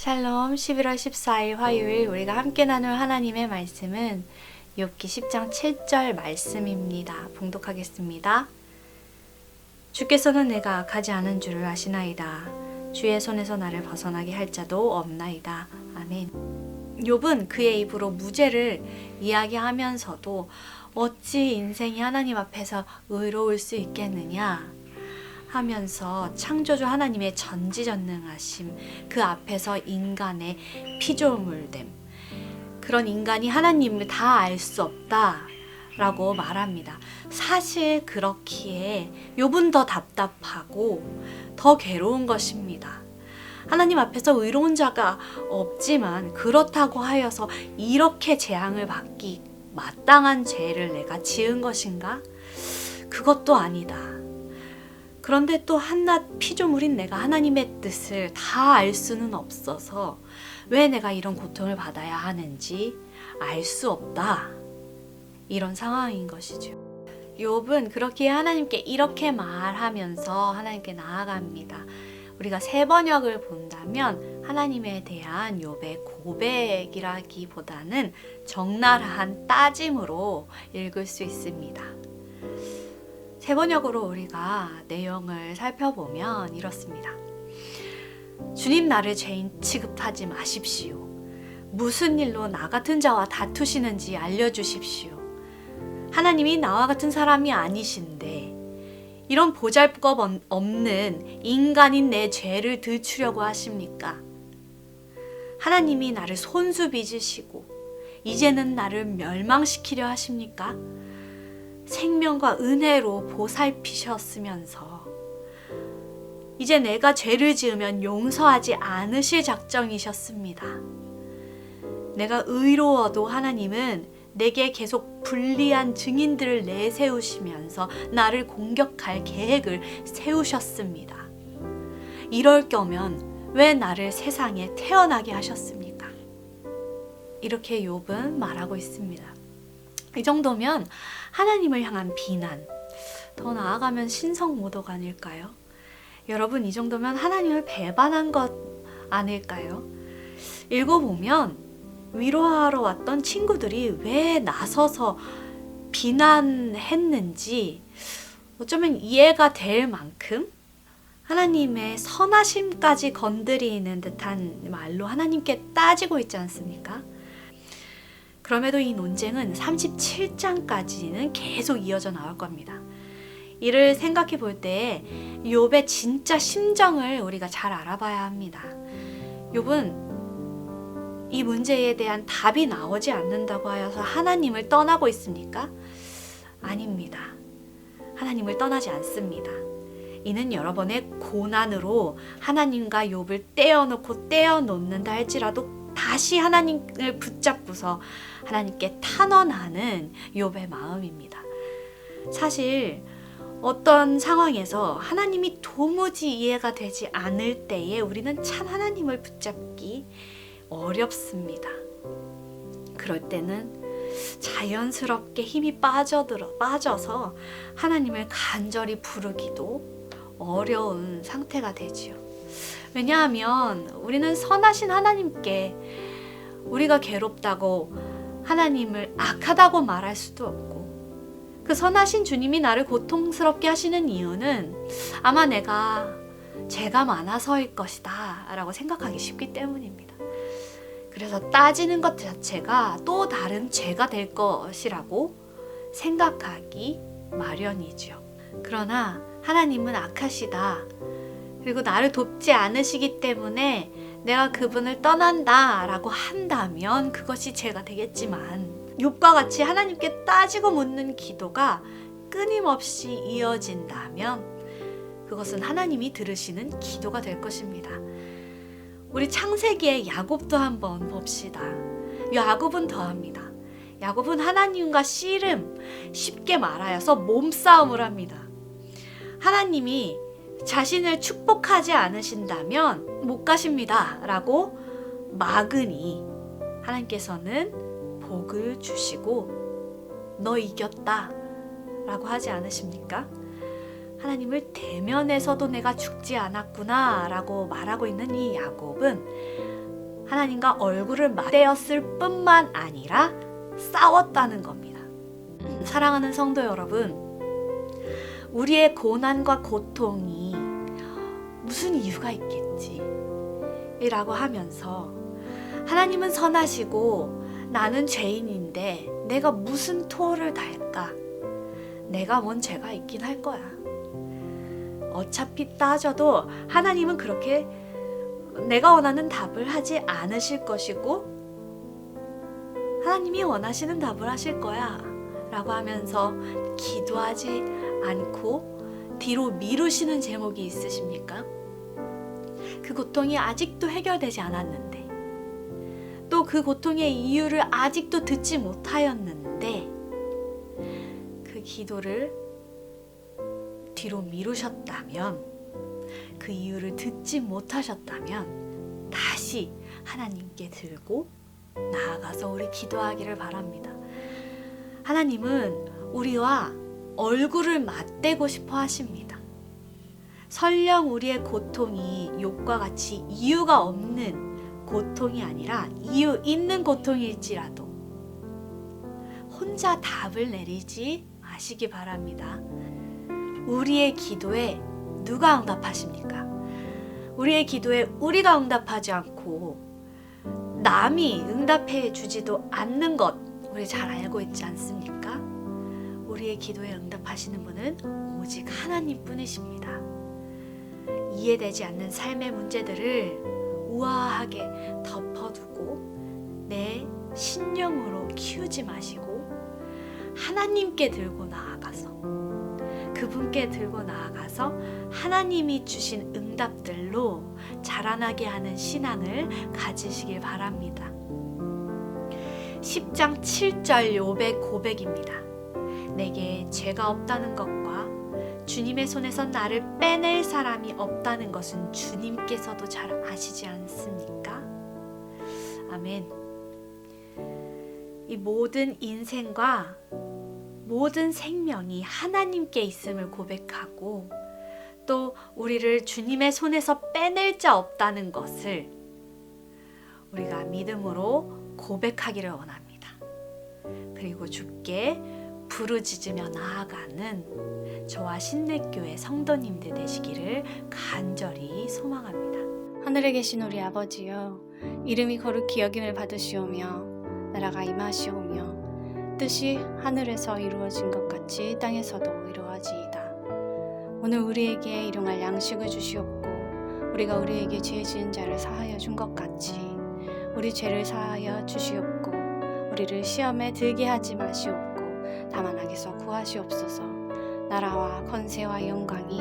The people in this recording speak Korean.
샬롬. 11월 14일 화요일 우리가 함께 나눌 하나님의 말씀은 욥기 10장 7절 말씀입니다. 봉독하겠습니다. 주께서는 내가 악하지 않은 줄을 아시나이다. 주의 손에서 나를 벗어나게 할 자도 없나이다. 아멘. 욥은 그의 입으로 무죄를 이야기하면서도 어찌 인생이 하나님 앞에서 의로울 수 있겠느냐 하면서 창조주 하나님의 전지전능하심, 그 앞에서 인간의 피조물됨, 그런 인간이 하나님을 다 알 수 없다 라고 말합니다. 사실 그렇기에 욥은 더 답답하고 더 괴로운 것입니다. 하나님 앞에서 의로운 자가 없지만 그렇다고 하여서 이렇게 재앙을 받기 마땅한 죄를 내가 지은 것인가? 그것도 아니다. 그런데 또 한낱 피조물인 내가 하나님의 뜻을 다 알 수는 없어서 왜 내가 이런 고통을 받아야 하는지 알 수 없다. 이런 상황인 것이죠. 욥은 그렇게 하나님께 이렇게 말하면서 하나님께 나아갑니다. 우리가 새 번역을 본다면 하나님에 대한 욥의 고백이라기보다는 적나라한 따짐으로 읽을 수 있습니다. 새 번역으로 우리가 내용을 살펴보면 이렇습니다. 주님, 나를 죄인 취급하지 마십시오. 무슨 일로 나 같은 자와 다투시는지 알려주십시오. 하나님이 나와 같은 사람이 아니신데 이런 보잘것 없는 인간인 내 죄를 들추려고 하십니까? 하나님이 나를 손수 빚으시고 이제는 나를 멸망시키려 하십니까? 생명과 은혜로 보살피셨으면서 이제 내가 죄를 지으면 용서하지 않으실 작정이셨습니다. 내가 의로워도 하나님은 내게 계속 불리한 증인들을 내세우시면서 나를 공격할 계획을 세우셨습니다. 이럴 거면 왜 나를 세상에 태어나게 하셨습니까? 이렇게 욥은 말하고 있습니다. 이 정도면 하나님을 향한 비난, 더 나아가면 신성모독 아닐까요? 여러분, 이 정도면 하나님을 배반한 것 아닐까요? 읽어보면 위로하러 왔던 친구들이 왜 나서서 비난했는지 어쩌면 이해가 될 만큼 하나님의 선하심까지 건드리는 듯한 말로 하나님께 따지고 있지 않습니까? 그럼에도 이 논쟁은 37장까지는 계속 이어져 나올 겁니다. 이를 생각해 볼 때 욥의 진짜 심정을 우리가 잘 알아봐야 합니다. 욥은 이 문제에 대한 답이 나오지 않는다고 하여서 하나님을 떠나고 있습니까? 아닙니다. 하나님을 떠나지 않습니다. 이는 여러 번의 고난으로 하나님과 욥을 떼어놓고 떼어놓는다 할지라도 다시 하나님을 붙잡고서 하나님께 탄원하는 욥의 마음입니다. 사실 어떤 상황에서 하나님이 도무지 이해가 되지 않을 때에 우리는 참 하나님을 붙잡기 어렵습니다. 그럴 때는 자연스럽게 힘이 빠져서 하나님을 간절히 부르기도 어려운 상태가 되지요. 왜냐하면 우리는 선하신 하나님께 우리가 괴롭다고 하나님을 악하다고 말할 수도 없고, 그 선하신 주님이 나를 고통스럽게 하시는 이유는 아마 내가 죄가 많아서일 것이다 라고 생각하기 쉽기 때문입니다. 그래서 따지는 것 자체가 또 다른 죄가 될 것이라고 생각하기 마련이죠. 그러나 하나님은 악하시다, 그리고 나를 돕지 않으시기 때문에 내가 그분을 떠난다 라고 한다면 그것이 죄가 되겠지만, 욥과 같이 하나님께 따지고 묻는 기도가 끊임없이 이어진다면 그것은 하나님이 들으시는 기도가 될 것입니다. 우리 창세기의 야곱도 한번 봅시다. 야곱은 더합니다. 야곱은 하나님과 씨름, 쉽게 말하여서 몸싸움을 합니다. 하나님이 자신을 축복하지 않으신다면 못 가십니다 라고 막으니 하나님께서는 복을 주시고 너 이겼다 라고 하지 않으십니까? 하나님을 대면해서도 내가 죽지 않았구나 라고 말하고 있는 이 야곱은 하나님과 얼굴을 맞대었을 뿐만 아니라 싸웠다는 겁니다. 사랑하는 성도 여러분, 우리의 고난과 고통이 무슨 이유가 있겠지? 라고 하면서 하나님은 선하시고 나는 죄인인데 내가 무슨 토를 달까? 내가 뭔 죄가 있긴 할 거야. 어차피 따져도 하나님은 그렇게 내가 원하는 답을 하지 않으실 것이고 하나님이 원하시는 답을 하실 거야 라고 하면서 기도하지 않고 뒤로 미루시는 제목이 있으십니까? 그 고통이 아직도 해결되지 않았는데 또 그 고통의 이유를 아직도 듣지 못하였는데 그 기도를 뒤로 미루셨다면 그 이유를 듣지 못하셨다면 다시 하나님께 들고 나아가서 우리 기도하기를 바랍니다. 하나님은 우리와 얼굴을 맞대고 싶어 하십니다. 설령 우리의 고통이 욥과 같이 이유가 없는 고통이 아니라 이유 있는 고통일지라도 혼자 답을 내리지 마시기 바랍니다. 우리의 기도에 누가 응답하십니까? 우리의 기도에 우리가 응답하지 않고 남이 응답해 주지도 않는 것 우리 잘 알고 있지 않습니까? 우리의 기도에 응답하시는 분은 오직 하나님 뿐이십니다. 이해되지 않는 삶의 문제들을 우아하게 덮어두고 내 신령으로 키우지 마시고 하나님께 들고 나아가서 그분께 들고 나아가서 하나님이 주신 응답들로 자라나게 하는 신앙을 가지시길 바랍니다. 10장 7절 욥의 고백입니다. 내게 죄가 없다는 것과 주님의 손에서 나를 빼낼 사람이 없다는 것은 주님께서도 잘 아시지 않습니까? 아멘. 이 모든 인생과 모든 생명이 하나님께 있음을 고백하고 또 우리를 주님의 손에서 빼낼 자 없다는 것을 우리가 믿음으로 고백하기를 원합니다. 그리고 주께 부르짖으며 나아가는 저와 신내교회 성도님들 되시기를 간절히 소망합니다. 하늘에 계신 우리 아버지여, 이름이 거룩히 여김을 받으시오며 나라가 임하시오며 뜻이 하늘에서 이루어진 것 같이 땅에서도 이루어지이다. 오늘 우리에게 일용할 양식을 주시옵고 우리가 우리에게 죄 지은 자를 사하여 준 것 같이 우리 죄를 사하여 주시옵고 우리를 시험에 들게 하지 마시옵고 다만 악에서 구하시옵소서. 나라와 권세와 영광이